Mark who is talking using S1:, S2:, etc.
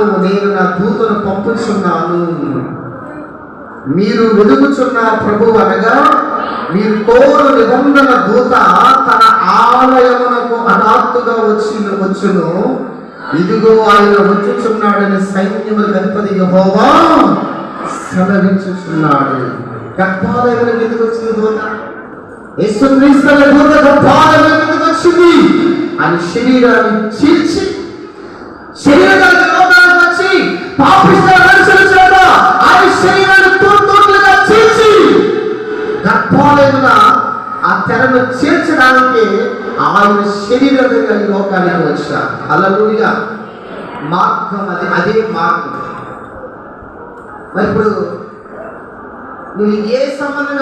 S1: నేను నా దూతను పంపుచున్నాను. మీరు వెదుగుచున్న ప్రభువు అనగా మీరు కోరు నిబంధన దూత తన ఆలయమునకు హఠాత్తుగా వచ్చును. ఇదిగో ఆయన వచ్చుచున్నాడని సైన్యములకు అధిపతి యెహోవా సెలవించుచున్నాడు. గర్భాలయములకు ఎందుకు వచ్చింది దూత? యేసుక్రీస్తు దూత గర్భాలయములకు ఎందుకు వచ్చింది? ఆయన శరీరాన్ని చీల్చి శరీరానికి లోకానికి వచ్చి పాపిష్ట మనుషుల చేత ఆయన శరీరాన్ని తూర్తులుగా చీల్చి గర్భాలయమున ఆ తెరను చీల్చడానికి ఆయన శరీరంగా ఈ లోకానికి వచ్చారు. హల్లెలూయా. మార్గం అదే మార్గం. మరి ఇప్పుడు నువ్వు ఏ సంబంధం